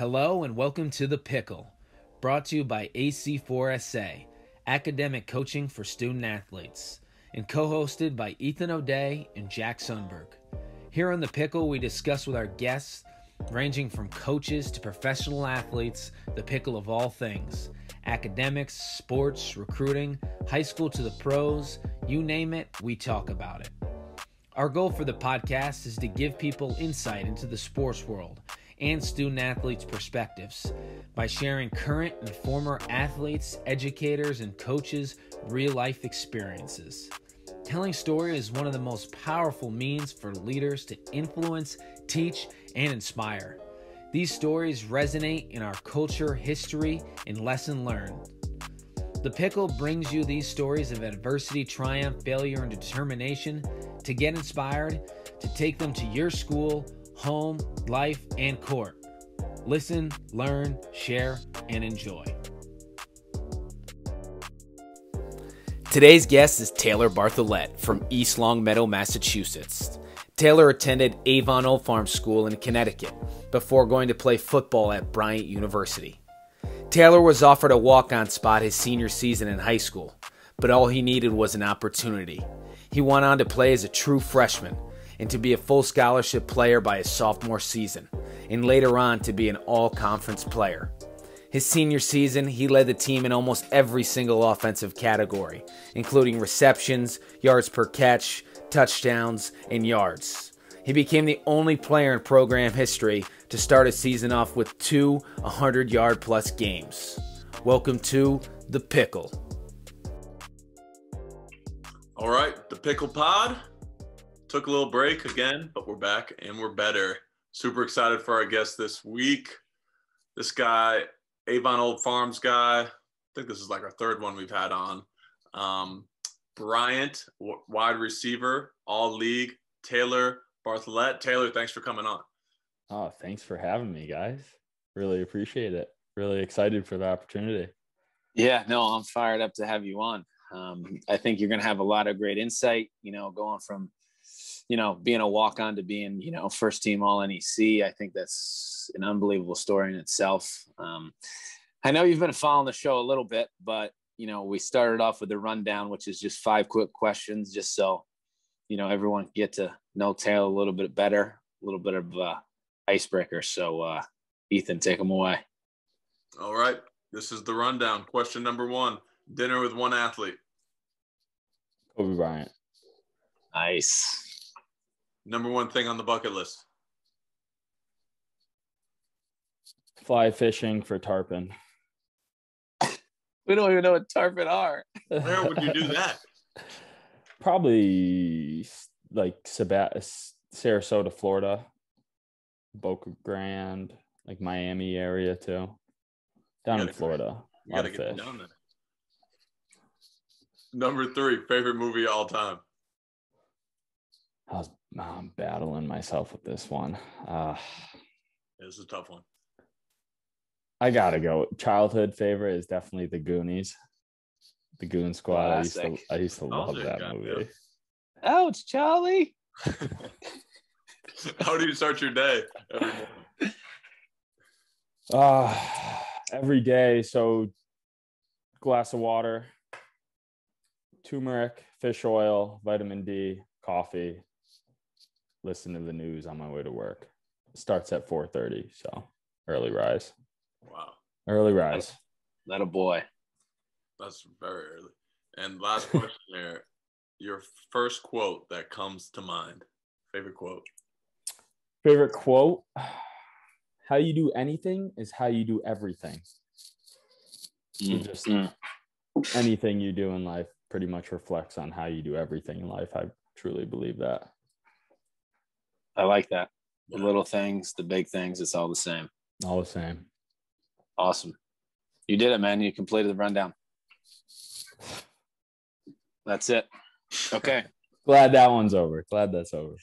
Hello and welcome to The Pickle, brought to you by AC4SA, Academic Coaching for Student Athletes, and co-hosted by Ethan O'Day and Jack Sundberg. Here on The Pickle, we discuss with our guests, ranging from coaches to professional athletes, the pickle of all things, academics, sports, recruiting, high school to the pros, you name it, we talk about it. Our goal for the podcast is to give people insight into the sports world and student athletes' perspectives by sharing current and former athletes, educators, and coaches' real-life experiences. Telling story is one of the most powerful means for leaders to influence, teach, and inspire. These stories resonate in our culture, history, and lesson learned. The Pickle brings you these stories of adversity, triumph, failure, and determination to get inspired, to take them to your school, home, life, and court. Listen, learn, share, and enjoy. Today's guest is Taylor Barthelette from East Longmeadow, Massachusetts. Taylor attended Avon Old Farm School in Connecticut before going to play football at Bryant University. Taylor was offered a walk-on spot his senior season in high school, but all he needed was an opportunity. He went on to play as a true freshman and to be a full scholarship player by his sophomore season, and later on to be an all-conference player. His senior season, he led the team in almost every single offensive category, including receptions, yards per catch, touchdowns, and yards. He became the only player in program history to start a season off with 2 100-yard-plus games. Welcome to The Pickle. All right, The Pickle Pod. Took a little break again, but we're back and we're better. Super excited for our guest this week. This guy, Avon Old Farms guy, I think this is like our third one we've had on. Bryant, wide receiver, all league, Taylor Barthelette. Taylor, thanks for coming on. Oh, thanks for having me, guys. Really appreciate it. Really excited for the opportunity. Yeah, no, I'm fired up to have you on. I think you're going to have a lot of great insight, going from, being a walk-on to being, first team all NEC. I think that's an unbelievable story in itself. I know you've been following the show a little bit, but, we started off with a rundown, which is just 5 quick questions, just so, everyone can get to know Taylor a little bit better, a little bit of icebreaker. So, Ethan, take them away. All right. This is the rundown. Question number 1, dinner with one athlete. Kobe Bryant. Nice. Number 1 thing on the bucket list. Fly fishing for tarpon. We don't even know what tarpon are. Where would you do that? Probably like Sarasota, Florida, Boca Grande, like Miami area too. Down in Florida. You got to get down there. Number 3, favorite movie of all time. I'm battling myself with this one. This is a tough one. I gotta go. Childhood favorite is definitely The Goonies. The Goon Squad. I used to love that movie. Ouch, Charlie. How do you start your day every day? So glass of water, turmeric, fish oil, vitamin D, coffee, listen to the news on my way to work. It starts at 4:30, so early rise. Wow. Early rise. That a boy. That's very early. And last question here. Your first quote that comes to mind. Favorite quote. Favorite quote. How you do anything is how you do everything. So just anything you do in life pretty much reflects on how you do everything in life. I truly believe that. I like that. The little things, the big things, it's all the same. All the same. Awesome. You did it, man. You completed the rundown. That's it. Okay. Glad that one's over. Glad that's over.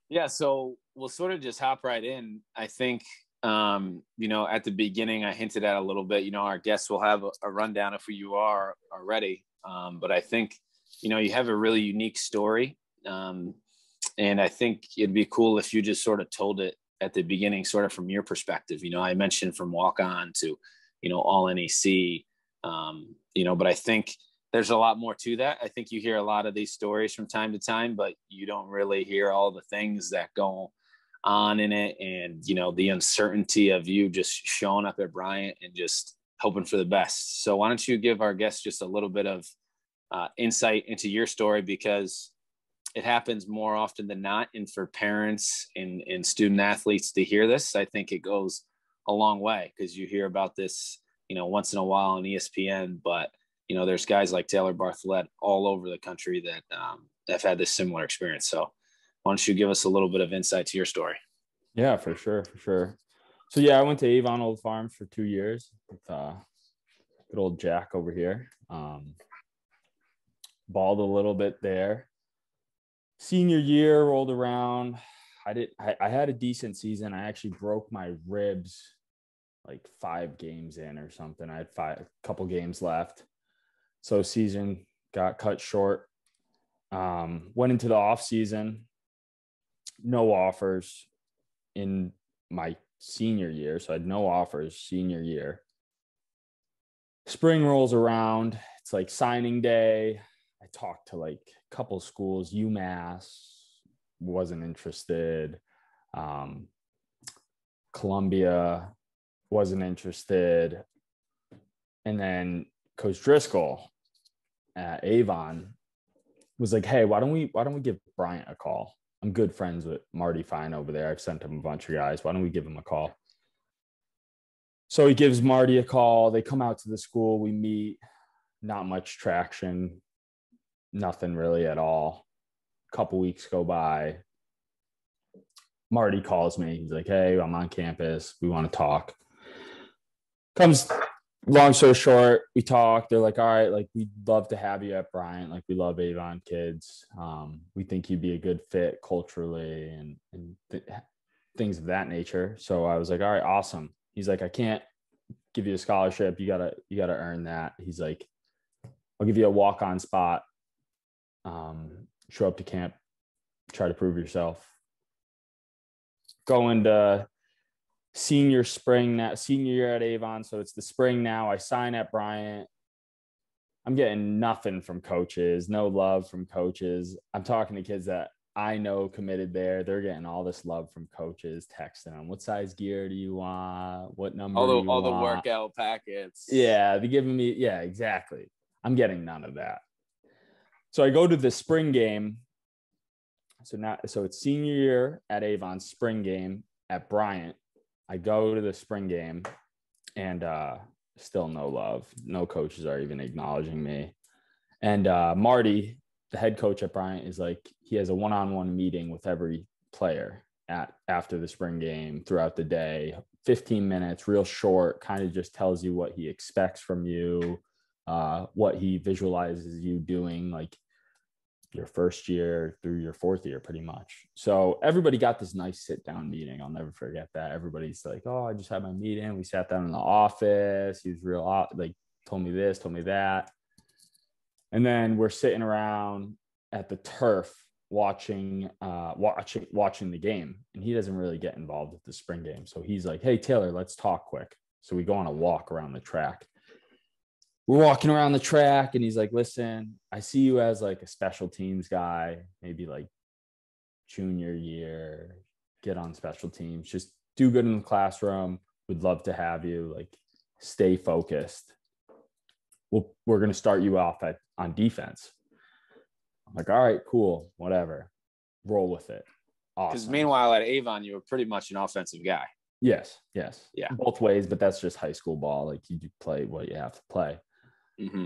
Yeah, so we'll sort of just hop right in. I think, at the beginning, I hinted at a little bit, our guests will have a rundown of who you are already. But I think, you have a really unique story. And I think it'd be cool if you just sort of told it at the beginning, sort of from your perspective. You know, I mentioned from walk on to, you know, all NEC, you know, but I think there's a lot more to that. I think you hear a lot of these stories from time to time, but you don't really hear all the things that go on in it. And, you know, the uncertainty of you just showing up at Bryant and just hoping for the best. So why don't you give our guests just a little bit of insight into your story, because it happens more often than not. And for parents and student athletes to hear this, I think it goes a long way, because you hear about this, you know, once in a while on ESPN, but, you know, there's guys like Taylor Barthelette all over the country that have had this similar experience. So why don't you give us a little bit of insight to your story? Yeah, for sure. So yeah, I went to Avon Old Farms for 2 years with good old Jack over here. Balled a little bit there. Senior year rolled around. I had a decent season. I actually broke my ribs like 5 games in or something. I had a couple games left. So season got cut short. Went into the off season, no offers in my senior year. So I had no offers senior year. Spring rolls around. It's like signing day. I talked to like a couple schools. UMass wasn't interested. Columbia wasn't interested. And then Coach Driscoll at Avon was like, hey, why don't we give Bryant a call? I'm good friends with Marty Fine over there. I've sent him a bunch of guys. Why don't we give him a call? So he gives Marty a call. They come out to the school. We meet. Not much traction. Nothing really at all. A couple weeks go by. Marty calls me. He's like, hey, I'm on campus. We want to talk. Long story short, we talk. They're like, all right, like, we'd love to have you at Bryant. Like, we love Avon kids. We think you'd be a good fit culturally and things of that nature. So I was like, all right, awesome. He's like, I can't give you a scholarship. You gotta earn that. He's like, I'll give you a walk-on spot. Show up to camp, try to prove yourself. Go into senior year at Avon. So it's the spring now. I sign at Bryant. I'm getting nothing from coaches, no love from coaches. I'm talking to kids that I know committed there. They're getting all this love from coaches, texting them, what size gear do you want? What number do you want? All the workout packets. Yeah, they're giving me, yeah, exactly. I'm getting none of that. So I go to the spring game. So it's senior year at Avon, spring game at Bryant. I go to the spring game and still no love. No coaches are even acknowledging me. And Marty, the head coach at Bryant, is like, he has a one-on-one meeting with every player after the spring game throughout the day, 15 minutes, real short, kind of just tells you what he expects from you, what he visualizes you doing, like your first year through your fourth year, pretty much. So everybody got this nice sit down meeting. I'll never forget that. Everybody's like, oh, I just had my meeting. We sat down in the office. He was real, like, told me this, told me that. And then we're sitting around at the turf watching the game. And he doesn't really get involved with the spring game. So he's like, hey, Taylor, let's talk quick. So we go on a walk around the track. We're walking around the track and he's like, listen, I see you as like a special teams guy, maybe like junior year, get on special teams, just do good in the classroom. We'd love to have you, like, stay focused. We're going to start you off on defense. I'm like, all right, cool, whatever. Roll with it. Awesome. Because meanwhile at Avon, you were pretty much an offensive guy. Yes. Yeah. Both ways, but that's just high school ball. Like, you play what you have to play. Mm-hmm.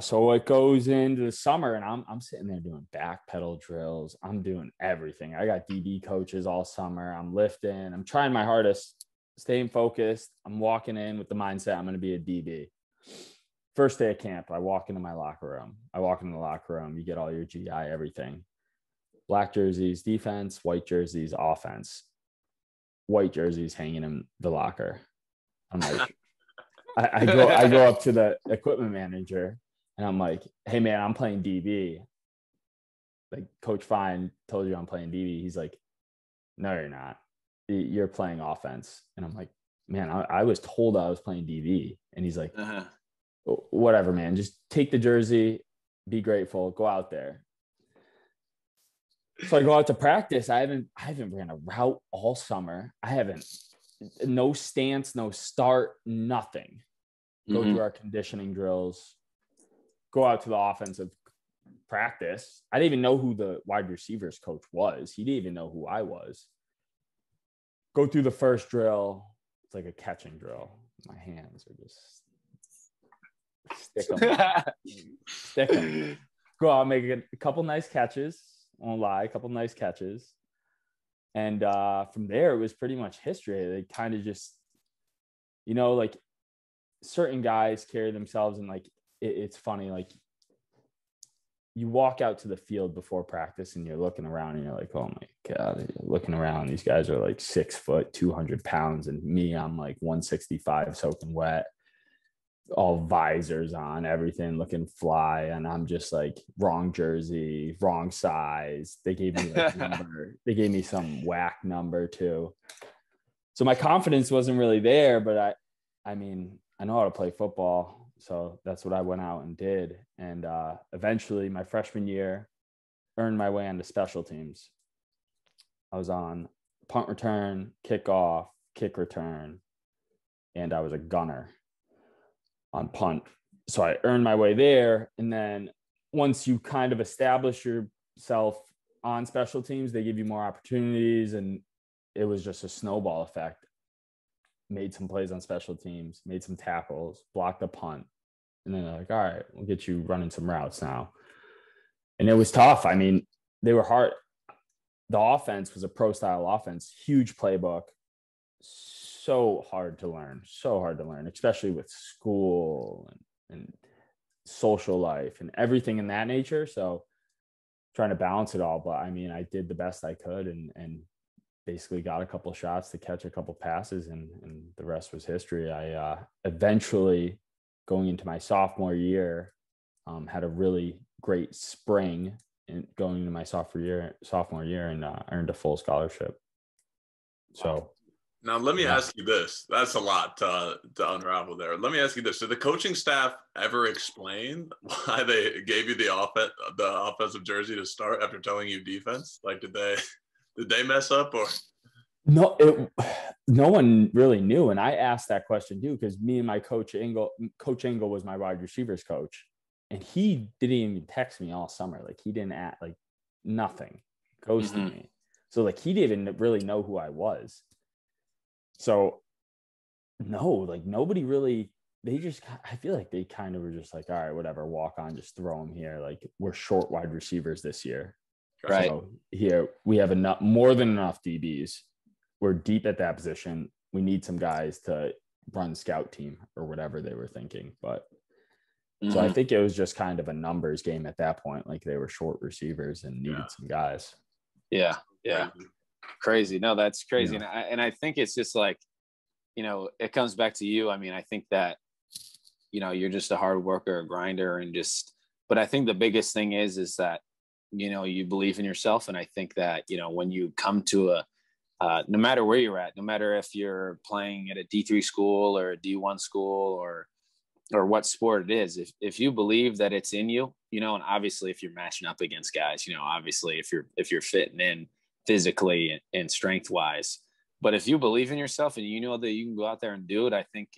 So it goes into the summer and I'm sitting there doing back pedal drills. I'm doing everything. I got DB coaches all summer. I'm lifting. I'm trying my hardest, staying focused. I'm walking in with the mindset I'm going to be a DB. First day of camp, I walk into my locker room. You get all your GI, everything. Black jerseys, defense, white jerseys, offense. White jerseys hanging in the locker. I'm like, I go up to the equipment manager and I'm like, hey man, I'm playing DB. Like, Coach Fine told you I'm playing DB. He's like, no, you're not. You're playing offense. And I'm like, man, I was told I was playing DB. And he's like, whatever, man, just take the jersey, be grateful, go out there. So I go out to practice. I haven't ran a route all summer. No stance, no start, nothing. Go through our conditioning drills, go out to the offensive practice. I didn't even know who the wide receivers coach was. He didn't even know who I was. Go through the first drill. It's like a catching drill. My hands are just stick them. Go out, make a couple nice catches. Won't lie, a couple nice catches. And from there, it was pretty much history. They kind of just, like certain guys carry themselves, and like it's funny, like you walk out to the field before practice and you're looking around and you're like, oh my God, you're looking around. These guys are like 6 foot, 200 pounds. And me, I'm like 165 soaking wet, all visors on, everything looking fly. And I'm just like wrong jersey, wrong size. They gave me like number. They gave me some whack number too. So my confidence wasn't really there, but I mean, I know how to play football. So that's what I went out and did. And eventually my freshman year, earned my way onto special teams. I was on punt return, kickoff, kick return, and I was a gunner on punt. So I earned my way there. And then once you kind of establish yourself on special teams, they give you more opportunities. And it was just a snowball effect. Made some plays on special teams, made some tackles, blocked a punt. And then they're like, all right, we'll get you running some routes now. And it was tough. I mean, they were hard. The offense was a pro style offense, huge playbook. So hard to learn, especially with school and social life and everything in that nature. So trying to balance it all. But I mean, I did the best I could and basically got a couple shots to catch a couple passes, and the rest was history. I eventually, going into my sophomore year, had a really great spring, and going into my sophomore year, and earned a full scholarship. So now let me ask you this. That's a lot to unravel there. Let me ask you this. Did the coaching staff ever explain why they gave you the offensive jersey to start after telling you defense? Like, did they mess up, or? No, no one really knew. And I asked that question too, because me and my Coach Engel was my wide receivers coach. And he didn't even text me all summer. Like he didn't act, like nothing, ghosted me. So like he didn't really know who I was. So no, like nobody really, I feel like they kind of were just like, all right, whatever, walk on, just throw them here. Like we're short wide receivers this year. Right. So here we have more than enough DBs. We're deep at that position. We need some guys to run scout team or whatever they were thinking. But so I think it was just kind of a numbers game at that point. Like they were short receivers and needed some guys. Yeah. Yeah. Crazy. No, that's crazy. Yeah. And I think it's just like, it comes back to you. I mean, I think that, you're just a hard worker, a grinder, but I think the biggest thing is that, you believe in yourself. And I think that, when you come to no matter where you're at, no matter if you're playing at a D3 school or a D1 school or what sport it is, if you believe that it's in you, and obviously if you're matching up against guys, obviously if you're fitting in physically and strength wise, but if you believe in yourself and you know that you can go out there and do it, I think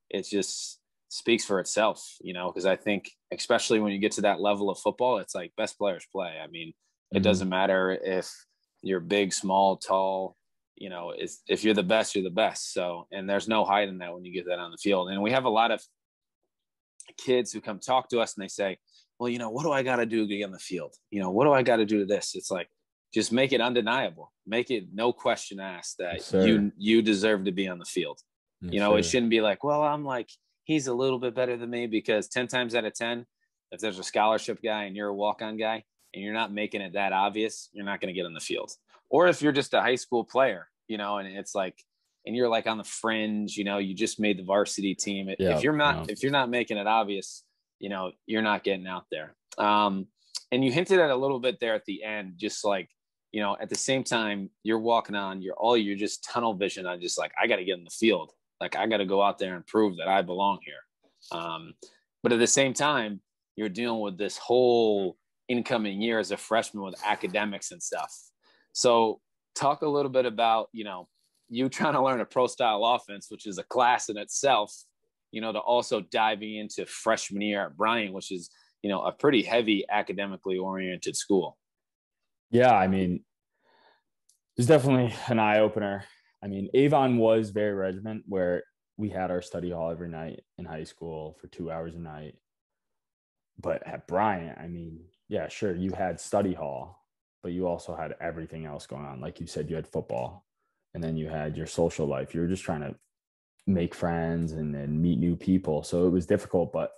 it just speaks for itself, because I think especially when you get to that level of football, it's like best players play. I mean, it doesn't matter if you're big, small, tall, if you're the best, you're the best. So, and there's no hiding that when you get that on the field. And we have a lot of kids who come talk to us and they say, well, what do I got to do to get on the field? What do I got to do to this? It's like, just make it undeniable. Make it no question asked that you deserve to be on the field. It shouldn't be like, well, I'm like, he's a little bit better than me, because 10 times out of 10, if there's a scholarship guy and you're a walk-on guy and you're not making it that obvious, you're not going to get on the field. Or if you're just a high school player, and it's like, and you're like on the fringe, you just made the varsity team. If you're not making it obvious, you're not getting out there. And you hinted at a little bit there at the end, just like, you know, at the same time, you're walking on, you're just tunnel vision on just like, I got to get in the field. Like, I got to go out there and prove that I belong here. But at the same time, you're dealing with this whole incoming year as a freshman with academics and stuff. So talk a little bit about, you know, you trying to learn a pro style offense, which is a class in itself, you know, to also diving into freshman year at Bryant, which is, you know, a pretty heavy academically oriented school. Yeah, I mean, it's definitely an eye opener. I mean, Avon was very regiment, where we had our study hall every night in high school for 2 hours a night. But at Bryant, I mean, yeah, sure, you had study hall, but you also had everything else going on. Like you said, you had football, and then you had your social life. You were just trying to make friends and meet new people. So it was difficult. But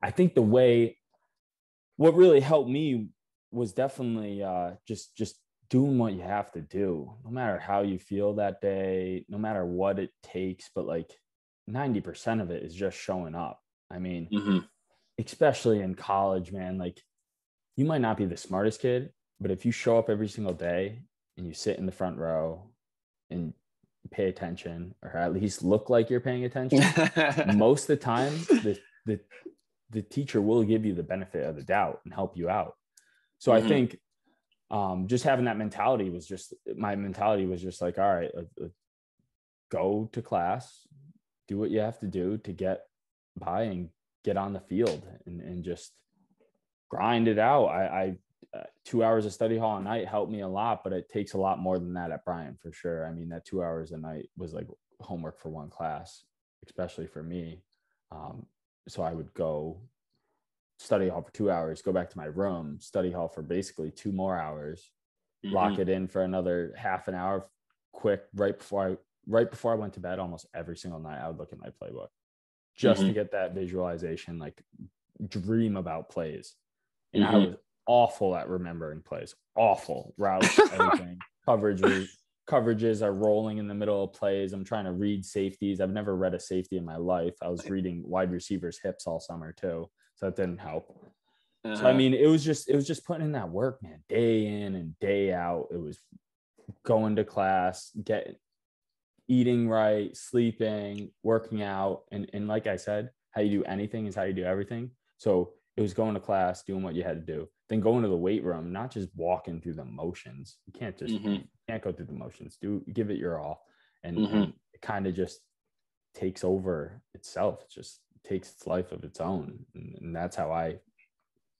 I think what really helped me was definitely just doing what you have to do, no matter how you feel that day, no matter what it takes. But like 90% of it is just showing up. I mean, especially in college, man, like you might not be the smartest kid, but if you show up every single day and you sit in the front row and pay attention, or at least look like you're paying attention, most of the time, the teacher will give you the benefit of the doubt and help you out. So I think just having that mentality was just, my mentality was just like, all right, go to class, do what you have to do to get by and get on the field and just grind it out. I 2 hours of study hall a night helped me a lot, but it takes a lot more than that at Bryant for sure. I mean, that 2 hours a night was like homework for one class, especially for me. So I would go study hall for 2 hours, go back to my room, study hall for basically 2 more hours, lock it in for another half an hour, quick, right before I went to bed. Almost every single night I would look at my playbook just to get that visualization, like dream about plays. And I was awful at remembering plays, awful routes, everything. Coverages are rolling in the middle of plays. I'm trying to read safeties. I've never read a safety in my life. I was reading wide receivers' hips all summer too, so that didn't help. So I mean, it was just putting in that work, man, day in and day out. It was going to class, eating right, sleeping, working out, and like I said, how you do anything is how you do everything. So it was going to class, doing what you had to do, then going to the weight room, not just walking through the motions. You can't just you can't go through the motions. Give it your all, and it kind of just takes over itself. It just takes its life of its own, and that's how I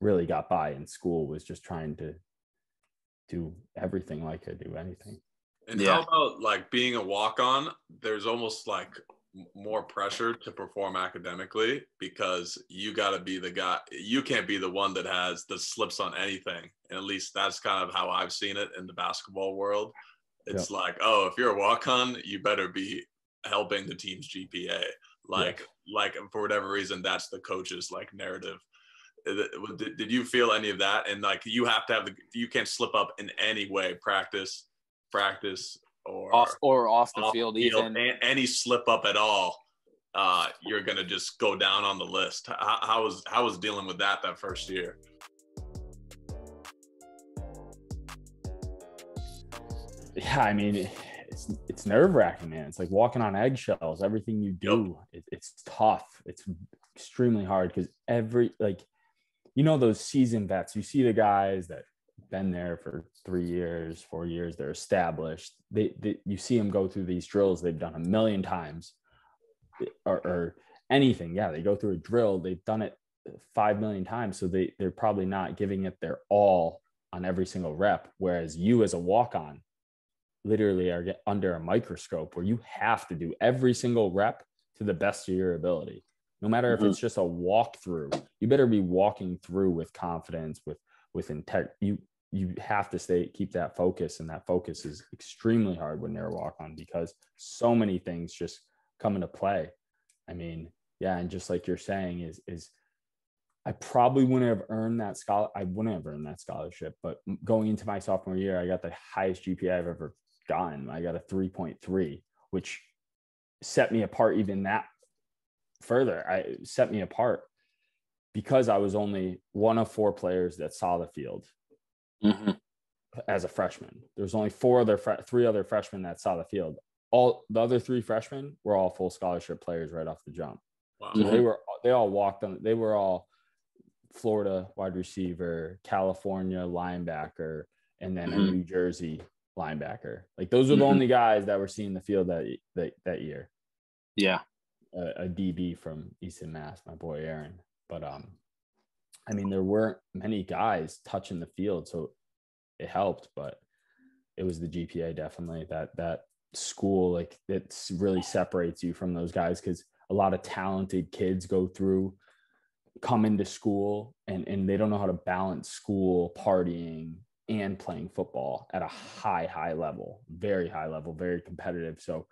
really got by in school, was just trying to do everything like I do anything. And how about like being a walk-on? There's almost like more pressure to perform academically, because you got to be the guy. You can't be the one that slips on anything. And at least that's kind of how I've seen it in the basketball world. It's like, oh, if you're a walk-on, you better be helping the team's GPA. Like for whatever reason, that's the coach's like narrative. Did you feel any of that? And like, you have to you can't slip up in any way, practice or off the field, even any slip up at all, you're gonna just go down on the list. How was dealing with that first year? Yeah, I mean, it's nerve-wracking, man. It's like walking on eggshells. Everything you do, it's tough. It's extremely hard, because those seasoned vets, you see the guys that been there for 3 years, 4 years, they're established. You see them go through these drills they've done a million times, or anything. Yeah, they go through a drill, they've done it 5 million times, so they're probably not giving it their all on every single rep. Whereas you, as a walk-on, literally are under a microscope, where you have to do every single rep to the best of your ability. No matter if it's just a walkthrough, you better be walking through with confidence, with intent. You have to keep that focus, and that focus is extremely hard when you're a walk-on, because so many things just come into play. I mean, yeah, and just like you're saying, is I probably wouldn't have earned that scholarship, but going into my sophomore year, I got the highest GPA I've ever gotten. I got a 3.3, which set me apart even that further. Set me apart because I was only one of 4 players that saw the field. as a freshman. There's only three other freshmen that saw the field. All the other three freshmen were all full scholarship players right off the jump. Wow. So they all walked on. They were all Florida wide receiver, California linebacker, and then a New Jersey linebacker. Like those are the only guys that were seeing the field that year. Yeah. A DB from Easton, Mass, my boy Aaron. But I mean, there weren't many guys touching the field, so it helped. But it was the GPA definitely that school, like it really separates you from those guys, because a lot of talented kids come into school and they don't know how to balance school, partying, and playing football at a high level, very high level, very competitive. So,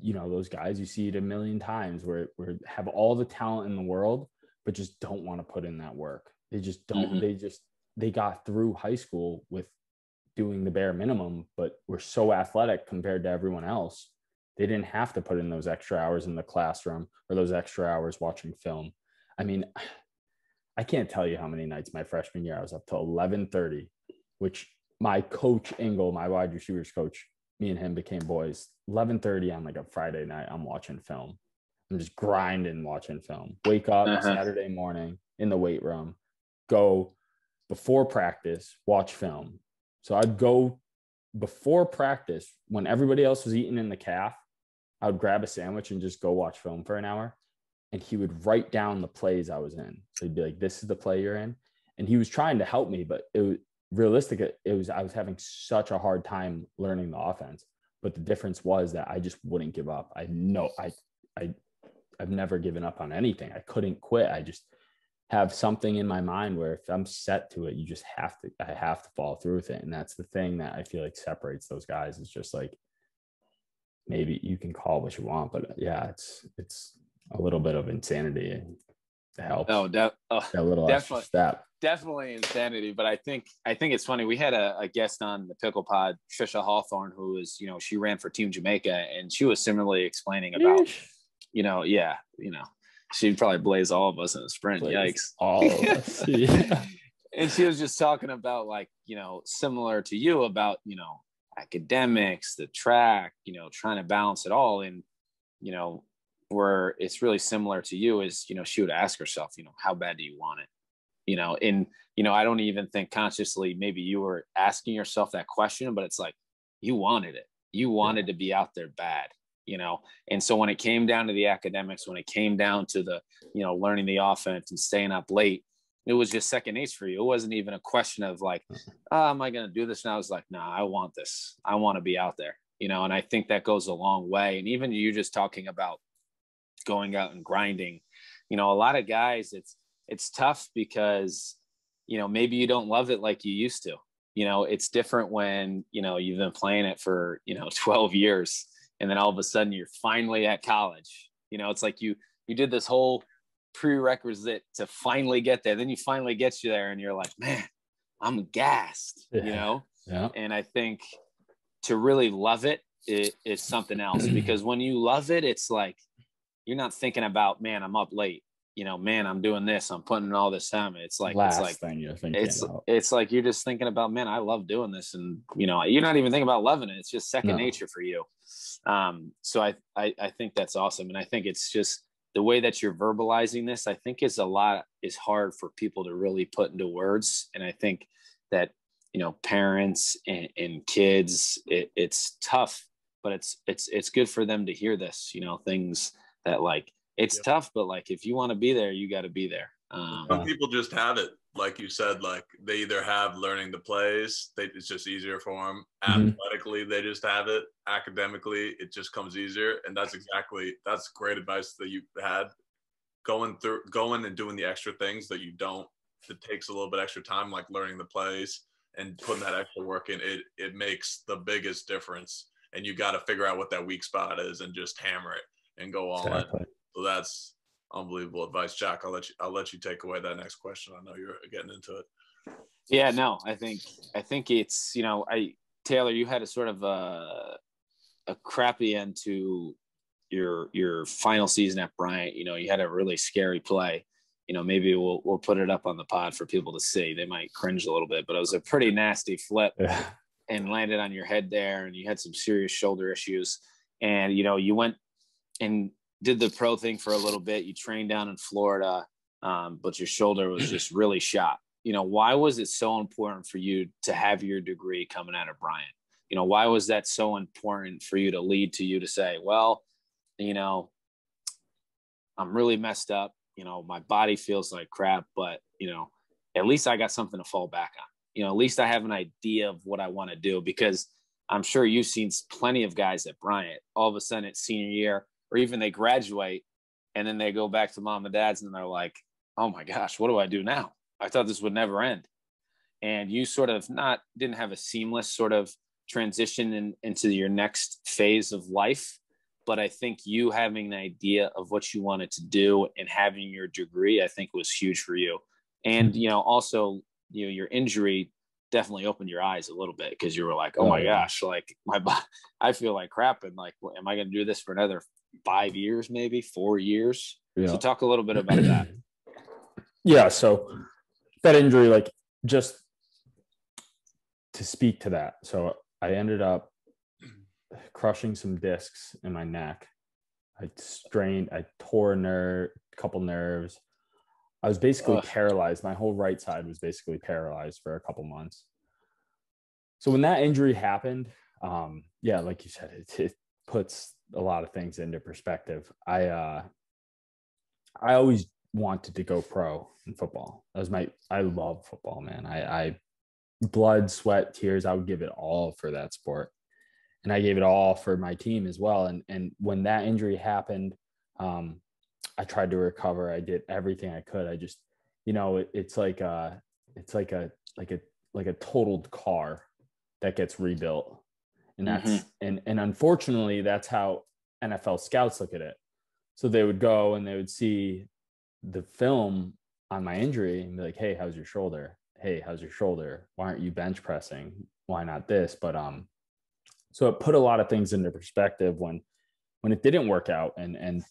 you know, those guys, you see it a million times where have all the talent in the world, but just don't want to put in that work. They just don't, they got through high school with doing the bare minimum, but were so athletic compared to everyone else. They didn't have to put in those extra hours in the classroom or those extra hours watching film. I mean, I can't tell you how many nights my freshman year I was up till 11:30, which my coach Engel, my wide receivers coach, me and him became boys. 11:30 on like a Friday night, I'm watching film. I'm just grinding watching film. Wake up Saturday morning in the weight room, go before practice, watch film. So I'd go before practice when everybody else was eating in the calf. I would grab a sandwich and just go watch film for an hour. And he would write down the plays I was in. So he'd be like, this is the play you're in. And he was trying to help me, but it was realistic. I was having such a hard time learning the offense. But the difference was that I just wouldn't give up. I've never given up on anything. I couldn't quit. I just have something in my mind where if I'm set to it, I have to follow through with it. And that's the thing that I feel like separates those guys. It's just like, maybe you can call it what you want, but yeah, it's a little bit of insanity to help. Oh, a little definitely, extra step. Definitely insanity. But I think it's funny. We had a guest on the Pickle Pod, Trisha Hawthorne, who is, she ran for Team Jamaica, and she was similarly explaining about, she'd probably blaze all of us in a sprint. Yikes. All of us. Yeah. And she was just talking about similar to you about, academics, the track, trying to balance it all. And, where it's really similar to you is, she would ask herself, how bad do you want it? And, I don't even think consciously, maybe you were asking yourself that question, but it's like, you wanted it. You wanted to be out there bad, And so when it came down to the academics, when it came down to the, learning the offense and staying up late, it was just second nature for you. It wasn't even a question of like, am I going to do this? And I was like, no, I want this. I want to be out there, and I think that goes a long way. And even you just talking about going out and grinding, a lot of guys, it's tough because, maybe you don't love it like you used to. It's different when, you've been playing it for, 12 years and then all of a sudden you're finally at college. It's like you did this whole prerequisite to finally get there. Then you finally get you there and you're like, man, I'm gassed, Yeah. And I think to really love it is something else, because when you love it, it's like, you're not thinking about, man, I'm up late, man, I'm doing this, I'm putting in all this time. It's like, thing you're thinking about. It's like, you're just thinking about, man, I love doing this. And, you're not even thinking about loving it. It's just second nature for you. So I think that's awesome. And I think it's just the way that you're verbalizing this, I think is hard for people to really put into words. And I think that, parents and kids, it's tough, but it's good for them to hear this, things that like, it's tough, but like, if you want to be there, you got to be there. Some people just have it. Like you said, like they either have learning the plays, it's just easier for them. Athletically, they just have it. Academically, it just comes easier. And that's great advice that you had. Going and doing the extra things that it takes a little bit extra time, like learning the plays and putting that extra work in, it makes the biggest difference. And you got to figure out what that weak spot is and just hammer it and go all in. So that's unbelievable advice. Jack, I'll let you take away that next question. I know you're getting into it. Yeah, no, I think it's, Taylor, you had a sort of a crappy end to your final season at Bryant. You had a really scary play. maybe we'll put it up on the pod for people to see. They might cringe a little bit, but it was a pretty nasty flip and landed on your head there. And you had some serious shoulder issues. And, you went and did the pro thing for a little bit. You trained down in Florida, but your shoulder was just really shot. Why was it so important for you to have your degree coming out of Bryant? Why was that so important for you to say, well, I'm really messed up. My body feels like crap, but, at least I got something to fall back on. At least I have an idea of what I want to do, because I'm sure you've seen plenty of guys at Bryant, all of a sudden it's senior year, or even they graduate and then they go back to mom and dad's and they're like, oh my gosh, what do I do now? I thought this would never end. And you sort of didn't have a seamless sort of transition into your next phase of life. But I think you having an idea of what you wanted to do and having your degree, I think was huge for you. And, also, your injury definitely opened your eyes a little bit, because you were like, oh my gosh, like my body, I feel like crap. And like, am I going to do this for another 5 years, maybe 4 years? Yeah. So talk a little bit about that. Yeah. So that injury, like, just to speak to that. So I ended up crushing some discs in my neck. I tore a couple nerves. I was basically paralyzed. My whole right side was basically paralyzed for a couple months. So when that injury happened, like you said, it puts a lot of things into perspective. I always wanted to go pro in football. I love football, man. I blood, sweat, tears, I would give it all for that sport. And I gave it all for my team as well. And when that injury happened, I tried to recover. I did everything I could. I just, it's like a totaled car that gets rebuilt. And that's, and unfortunately, that's how NFL scouts look at it. So they would go and they would see the film on my injury and be like, hey, how's your shoulder? Hey, how's your shoulder? Why aren't you bench pressing? Why not this? But, so it put a lot of things into perspective when it didn't work out, and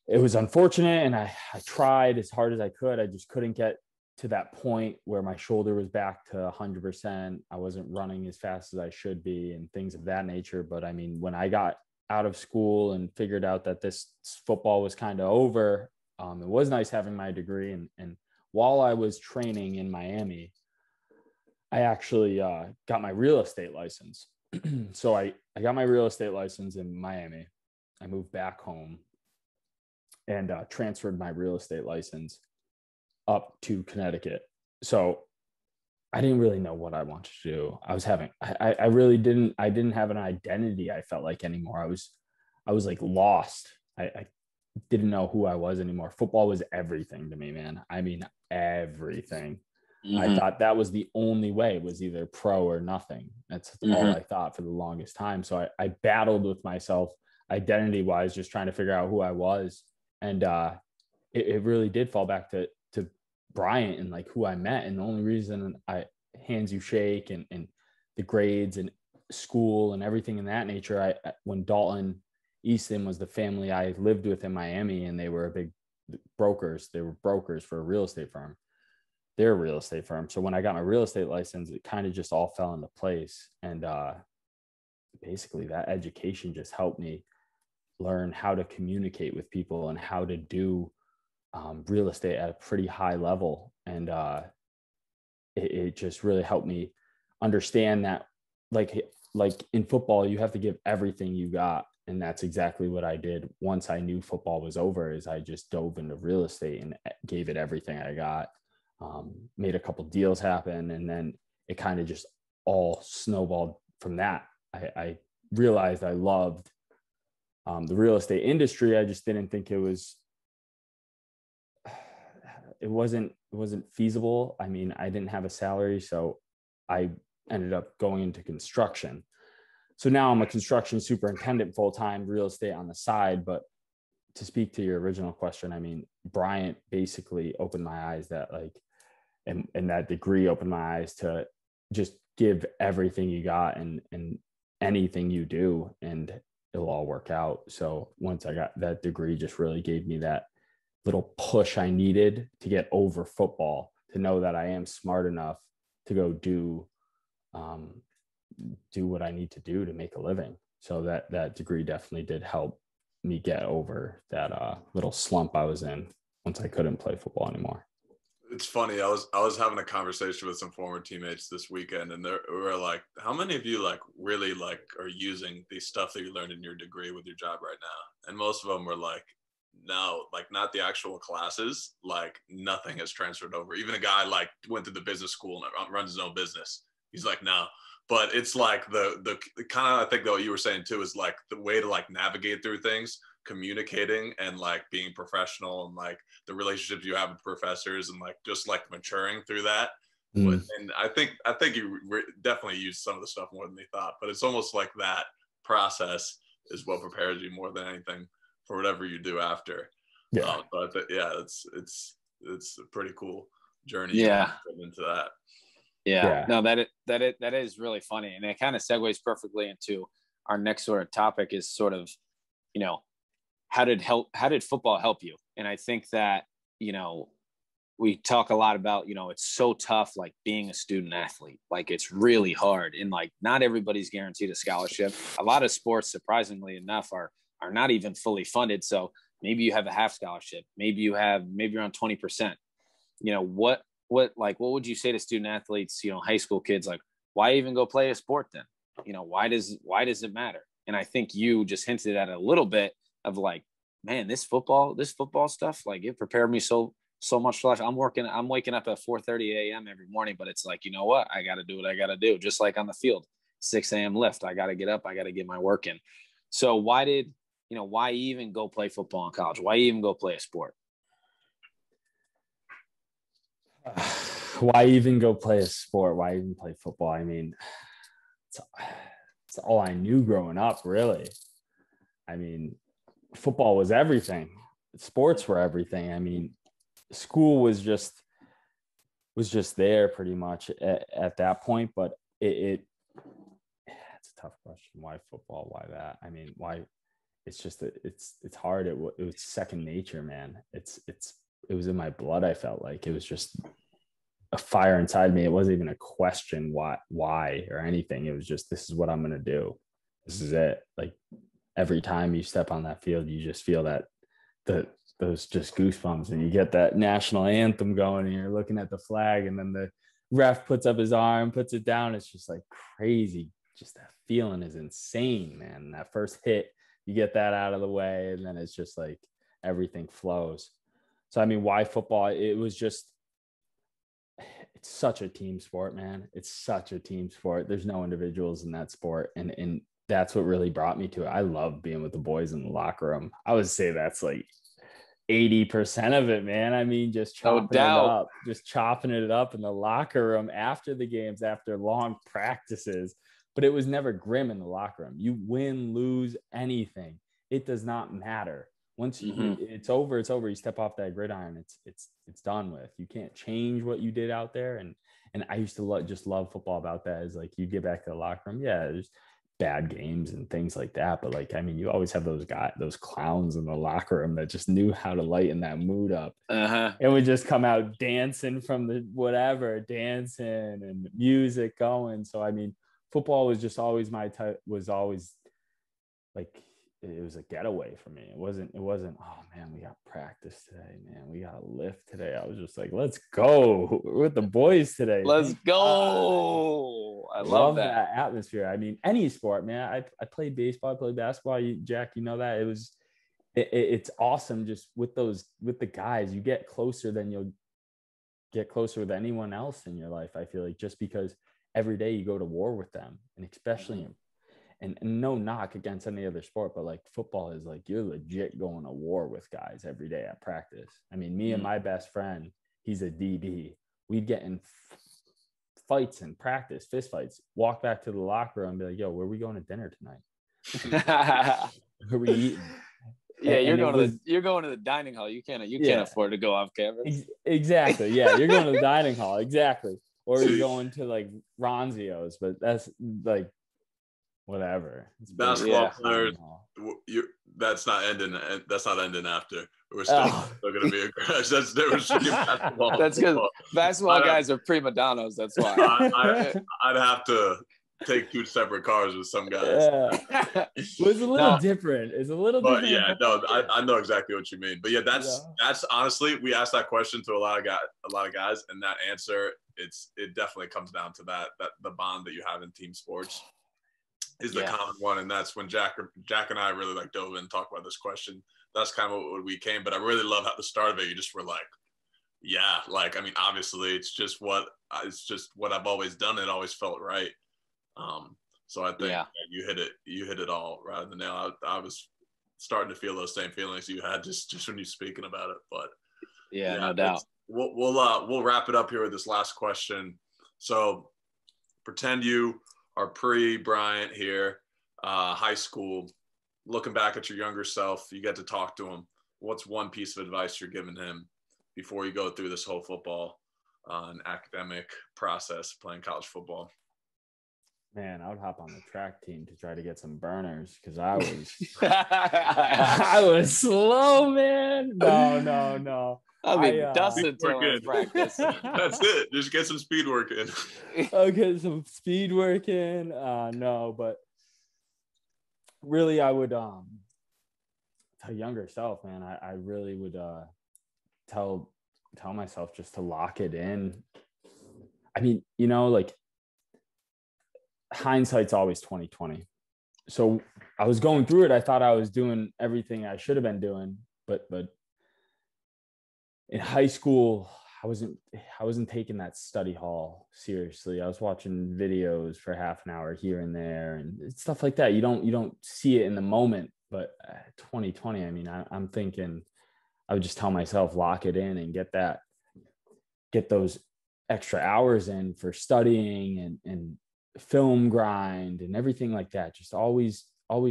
it was unfortunate. And I tried as hard as I could. I just couldn't get to that point where my shoulder was back to 100%. I wasn't running as fast as I should be and things of that nature. But I mean, when I got out of school and figured out that this football was kind of over, it was nice having my degree. And while I was training in Miami, I actually got my real estate license. So I got my real estate license in Miami. I moved back home and transferred my real estate license up to Connecticut. So I didn't really know what I wanted to do. I really didn't have an identity, I felt like, anymore. I was like lost. I didn't know who I was anymore. Football was everything to me, man. I mean, everything. I thought that was the only way, was either pro or nothing. That's all I thought for the longest time. So I battled with myself identity wise, just trying to figure out who I was. And it really did fall back to Bryant and like who I met. And the only reason hands you shake and the grades and school and everything in that nature, when Dalton Easton was the family I lived with in Miami, and they were big brokers. They were brokers for a real estate firm. They're a real estate firm. So when I got my real estate license, it kind of just all fell into place. And basically that education just helped me learn how to communicate with people and how to do real estate at a pretty high level. And it just really helped me understand that like in football, you have to give everything you got. And that's exactly what I did. Once I knew football was over, is I just dove into real estate and gave it everything I got. Made a couple deals happen, and then it kind of just all snowballed from that. I realized I loved the real estate industry. I just didn't think it wasn't feasible. I mean, I didn't have a salary, so I ended up going into construction. So now I'm a construction superintendent full-time, real estate on the side. But to speak to your original question, I mean, Bryant basically opened my eyes that and that degree opened my eyes to just give everything you got and anything you do, and it'll all work out. So once I got that degree, just really gave me that little push I needed to get over football, to know that I am smart enough to go do what I need to do to make a living. So that degree definitely did help me get over that little slump I was in once I couldn't play football anymore. It's funny. I was having a conversation with some former teammates this weekend, and they were like, "How many of you like really like are using the stuff that you learned in your degree with your job right now?" And most of them were like, "No, like not the actual classes. Like nothing has transferred over. Even a guy like went to the business school and runs his own business. He's like, no." But it's like the kind of, I think that what you were saying too is like the way to like navigate through things, communicating and like being professional, and like the relationships you have with professors, and like just like maturing through that. But and I think you definitely used some of the stuff more than they thought. But it's almost like that process is what prepares you more than anything for whatever you do after. Yeah. But yeah, it's a pretty cool journey. Yeah. Into that. Yeah. No, that is really funny, and it kind of segues perfectly into our next sort of topic is sort of, you know, how did football help you? And I think that, you know, we talk a lot about, you know, it's so tough, like being a student athlete, like it's really hard, and like not everybody's guaranteed a scholarship. A lot of sports, surprisingly enough, are not even fully funded. So maybe you have a half scholarship, maybe you're on 20%. You know, what would you say to student athletes, you know, high school kids, like, why even go play a sport then? You know, why does it matter? And I think you just hinted at a little bit of like, man, this football stuff, like it prepared me so much for life. I'm waking up at 4:30 a.m. every morning, but it's like, you know what? I got to do what I got to do. Just like on the field, 6 a.m. lift. I got to get up. I got to get my work in. So why even go play football in college? Why even go play a sport? Why even go play a sport? Why even play football? I mean, it's all I knew growing up, really. I mean, football was everything. Sports were everything. I mean, school was just there pretty much at that point. But it's a tough question. Why football? Why that? I mean, why? It's just it's hard. It was second nature, man. It was in my blood. I felt like it was just a fire inside me. It wasn't even a question why or anything. It was just, this is what I'm going to do. This is it. Like every time you step on that field, you just feel that those just goosebumps, and you get that national anthem going, and you're looking at the flag, and then the ref puts up his arm, puts it down. It's just like crazy. Just that feeling is insane, man. That first hit, you get that out of the way, and then it's just like everything flows. So, I mean, why football? It was just, it's such a team sport, man. It's such a team sport. There's no individuals in that sport. And that's what really brought me to it. I love being with the boys in the locker room. I would say that's like 80% of it, man. I mean, just chopping it up in the locker room after the games, after long practices. But it was never grim in the locker room. You win, lose, anything. It does not matter. Once it's over, it's over. You step off that gridiron, it's done with. You can't change what you did out there. And I used to just love football about that. Is like, you get back to the locker room, yeah, there's bad games and things like that, but like, I mean, you always have those clowns in the locker room that just knew how to lighten that mood up. And would just come out dancing from dancing and music going. So I mean, football was just always my type. Was always like, it was a getaway for me. It wasn't, oh man, we got practice today, man, we got a lift today. I was just like, let's go. We're with the boys today. Let's go. I love that atmosphere. I mean, any sport, man. I played baseball, I played basketball. Jack, you know that. It's awesome. Just with the guys, you get closer than you'll get closer with anyone else in your life. I feel like, just because every day you go to war with them, and especially and no knock against any other sport, but like football is like, you're legit going to war with guys every day at practice. I mean, me and my best friend, he's a DB. We'd get in fights in practice, fist fights, walk back to the locker room and be like, yo, where are we going to dinner tonight? Where are we eating? Yeah, you're going to the dining hall. You can't afford to go off camera. Exactly. Yeah, you're going to the dining hall. Exactly. Or you're going to like Ronzio's, but that's like, whatever. Basketball players, that's not ending after. We're still going to be a crush. That's basketball. That's because basketball guys are prima donnas. That's why. I'd have to take 2 separate cars with some guys. Yeah. It was a little different. It's a little different. Yeah, no, I know exactly what you mean. But yeah, that's honestly, we asked that question to a lot of guys, and that answer, it definitely comes down to that the bond that you have in team sports is the common one. And that's when Jack and I really like dove in and talked about this question. That's kind of what we came. But I really love how the start of it, you just were like, yeah, like, I mean, obviously it's just what I've always done. It always felt right. So I think you hit it all right on the nail. I was starting to feel those same feelings you had just when you speaking about it. But no doubt. We'll wrap it up here with this last question. So pretend you are pre-Bryant here, high school, looking back at your younger self, you get to talk to him. What's one piece of advice you're giving him before you go through this whole football and academic process playing college football? Man, I would hop on the track team to try to get some burners because I was slow, man. No. I mean, Dustin practice. That's it. Just get some speed work in. I'll get some speed work in. No, but really, I would tell younger self, man. I really would tell myself just to lock it in. I mean, like, hindsight's always 20/20. So I was going through it. I thought I was doing everything I should have been doing, but in high school, I wasn't taking that study hall seriously. I was watching videos for half an hour here and there and stuff like that. You don't see it in the moment, but 20/20, I mean, I'm thinking I would just tell myself, lock it in and get those extra hours in for studying and film grind and everything like that. Just always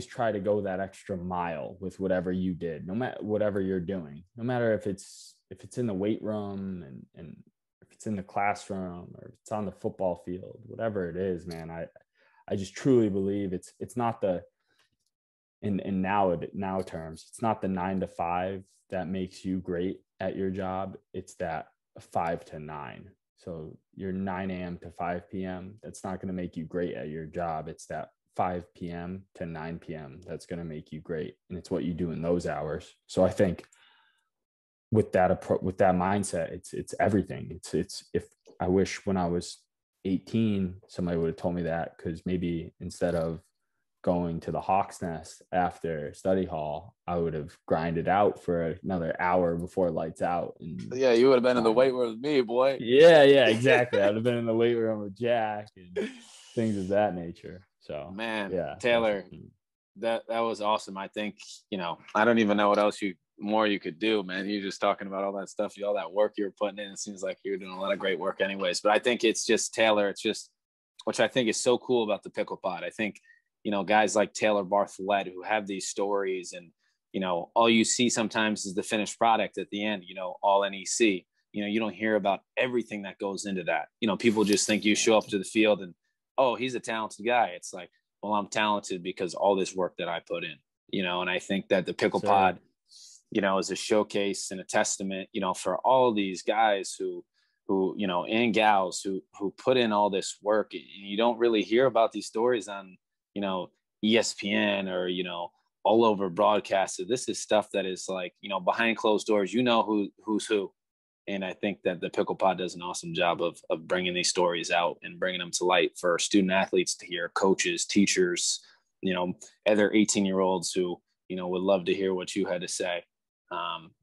try to go that extra mile with whatever you did, no matter whatever you're doing, no matter if it's in the weight room and if it's in the classroom or if it's on the football field, whatever it is, man. I just truly believe it's not the in now terms, it's not the 9 to 5 that makes you great at your job. It's that 5 to 9. So your 9 a.m. to 5 p.m., that's not going to make you great at your job. It's that 5 p.m. to 9 p.m. that's going to make you great. And it's what you do in those hours. So I think with that mindset, it's everything. It's if I wish when I was 18, somebody would have told me that, because maybe instead of going to the Hawk's Nest after study hall, I would have grinded out for another hour before lights out. And yeah, you would have been in the weight room with me, boy. Yeah, exactly. I would have been in the weight room with Jack and things of that nature. So man, yeah, Taylor, that was awesome. I think, I don't even know what else more you could do, man. You're just talking about all that stuff, all that work you're putting in. It seems like you're doing a lot of great work anyways. But I think it's just Taylor. It's just, which I think is so cool about the Pickle Pod. I think, guys like Taylor Barthelette who have these stories and, all you see sometimes is the finished product at the end, all NEC. You don't hear about everything that goes into that. People just think you show up to the field and, oh, he's a talented guy. It's like, well, I'm talented because all this work that I put in, and I think that the Pickle Pod, is a showcase and a testament, for all these guys who, and gals who put in all this work. You don't really hear about these stories on, ESPN or, all over broadcasted. This is stuff that is like, behind closed doors, who's who. And I think that the Pickle Pod does an awesome job of bringing these stories out and bringing them to light for student athletes to hear, coaches, teachers, other 18-year-olds who, would love to hear what you had to say.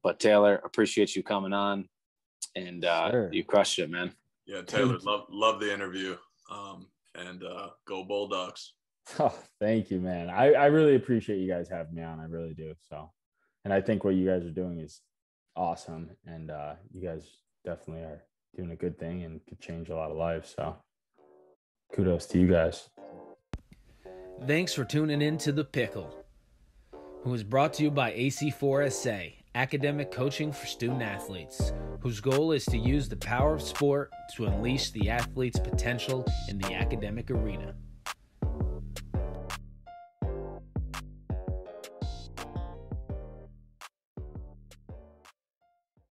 But Taylor, appreciate you coming on, and sure. You crushed it, man. Yeah, Taylor, love the interview, and go Bulldogs. Oh, thank you, man. I really appreciate you guys having me on. I really do. So, and I think what you guys are doing is awesome, and you guys definitely are doing a good thing and could change a lot of lives. So, kudos to you guys. Thanks for tuning in to The Pickle, who is brought to you by AC4SA, academic coaching for student athletes, whose goal is to use the power of sport to unleash the athlete's potential in the academic arena.